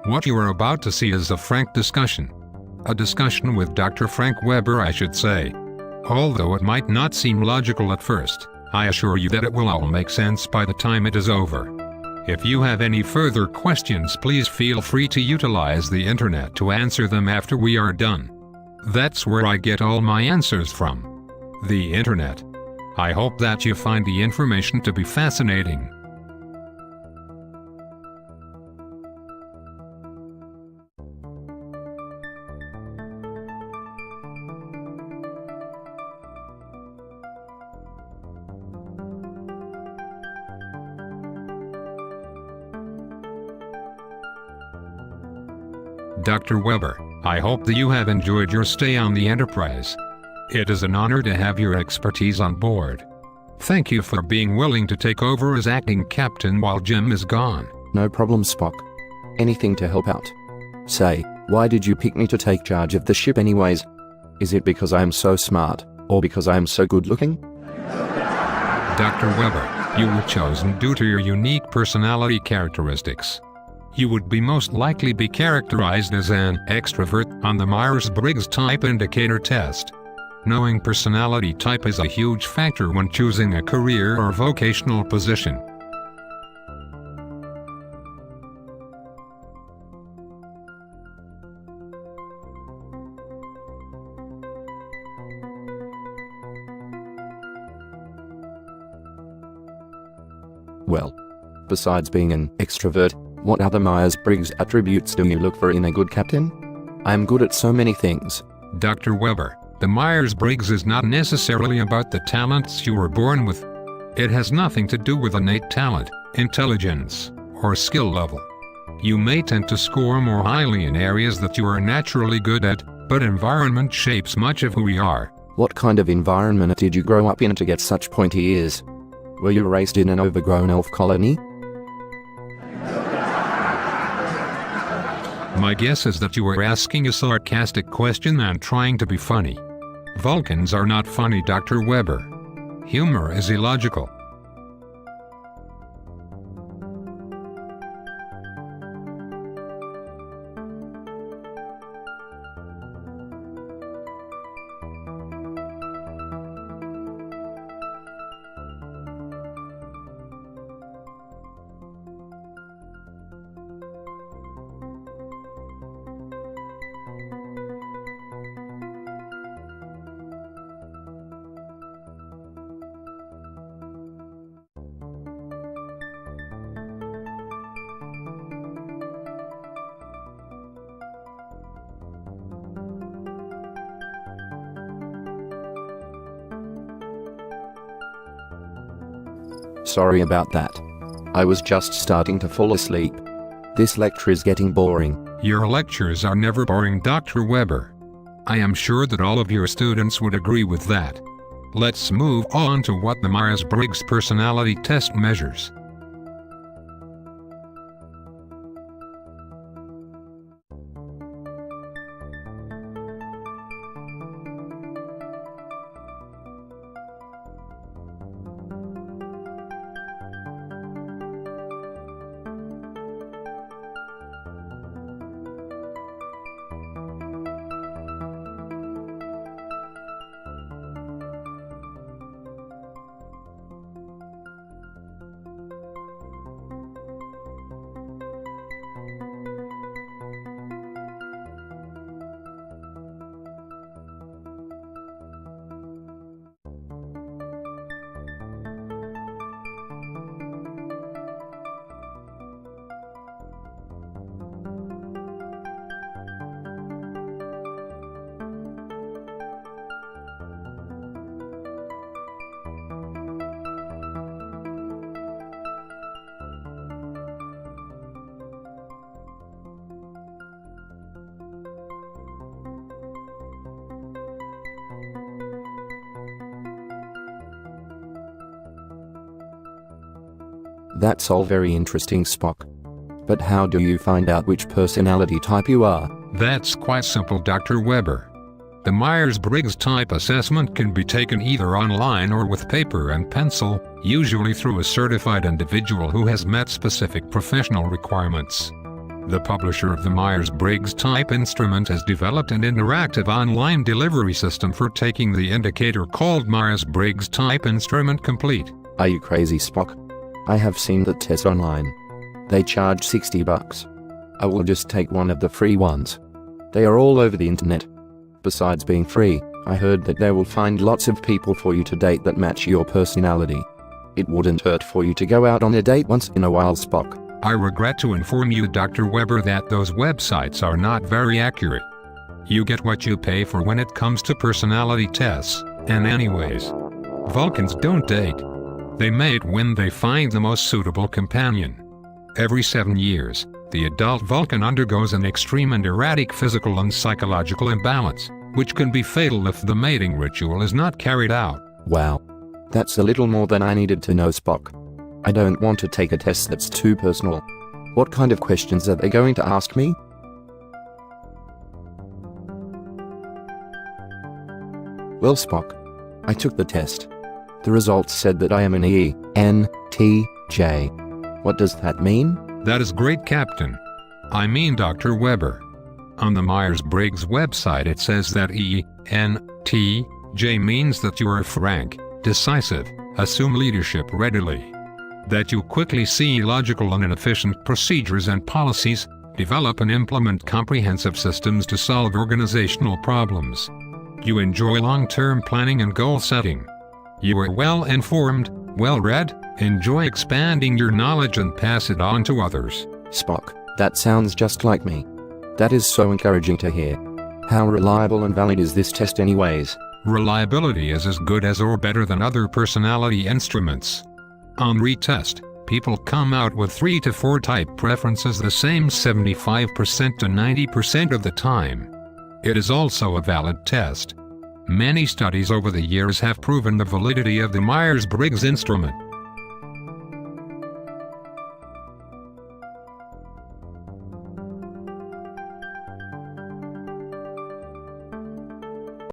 What you are about to see is a frank discussion. A discussion with Dr. Frank Weber, I should say. Although it might not seem logical at first, I assure you that it will all make sense by the time it is over. If you have any further questions, please feel free to utilize the internet to answer them after we are done. That's where I get all my answers from. The internet. I hope that you find the information to be fascinating. Dr. Weber, I hope that you have enjoyed your stay on the Enterprise. It is an honor to have your expertise on board. Thank you for being willing to take over as acting captain while Jim is gone. No problem, Spock. Anything to help out. Say, why did you pick me to take charge of the ship anyways? Is it because I am so smart, or because I am so good looking? Dr. Weber, you were chosen due to your unique personality characteristics. You would be most likely be characterized as an extrovert on the Myers-Briggs type indicator test. Knowing personality type is a huge factor when choosing a career or vocational position. Well, besides being an extrovert, what other Myers-Briggs attributes do you look for in a good captain? I am good at so many things. Dr. Weber, the Myers-Briggs is not necessarily about the talents you were born with. It has nothing to do with innate talent, intelligence, or skill level. You may tend to score more highly in areas that you are naturally good at, but environment shapes much of who we are. What kind of environment did you grow up in to get such pointy ears? Were you raised in an overgrown elf colony? My guess is that you were asking a sarcastic question and trying to be funny. Vulcans are not funny, Dr. Weber. Humor is illogical. Sorry about that. I was just starting to fall asleep. This lecture is getting boring. Your lectures are never boring, Dr. Weber. I am sure that all of your students would agree with that. Let's move on to what the Myers-Briggs personality test measures. That's all very interesting, Spock. But how do you find out which personality type you are? That's quite simple, Dr. Weber. The Myers-Briggs type assessment can be taken either online or with paper and pencil, usually through a certified individual who has met specific professional requirements. The publisher of the Myers-Briggs type instrument has developed an interactive online delivery system for taking the indicator called Myers-Briggs Type Instrument Complete. Are you crazy, Spock? I have seen the test online. They charge $60. I will just take one of the free ones. They are all over the internet. Besides being free, I heard that they will find lots of people for you to date that match your personality. It wouldn't hurt for you to go out on a date once in a while, Spock. I regret to inform you, Dr. Weber, that those websites are not very accurate. You get what you pay for when it comes to personality tests, and anyways, Vulcans don't date. They mate when they find the most suitable companion. Every 7 years, the adult Vulcan undergoes an extreme and erratic physical and psychological imbalance, which can be fatal if the mating ritual is not carried out. Wow. That's a little more than I needed to know, Spock. I don't want to take a test that's too personal. What kind of questions are they going to ask me? Well, Spock, I took the test. The results said that I am an ENTJ. What does that mean? That is great, Captain. I mean, Dr. Weber. On the Myers-Briggs website it says that ENTJ means that you are frank, decisive, assume leadership readily, that you quickly see logical and efficient procedures and policies, develop and implement comprehensive systems to solve organizational problems. You enjoy long-term planning and goal setting. You are well-informed, well-read, enjoy expanding your knowledge and pass it on to others. Spock, that sounds just like me. That is so encouraging to hear. How reliable and valid is this test anyways? Reliability is as good as or better than other personality instruments. On retest, people come out with 3 to 4 type preferences the same 75% to 90% of the time. It is also a valid test. Many studies over the years have proven the validity of the Myers-Briggs instrument.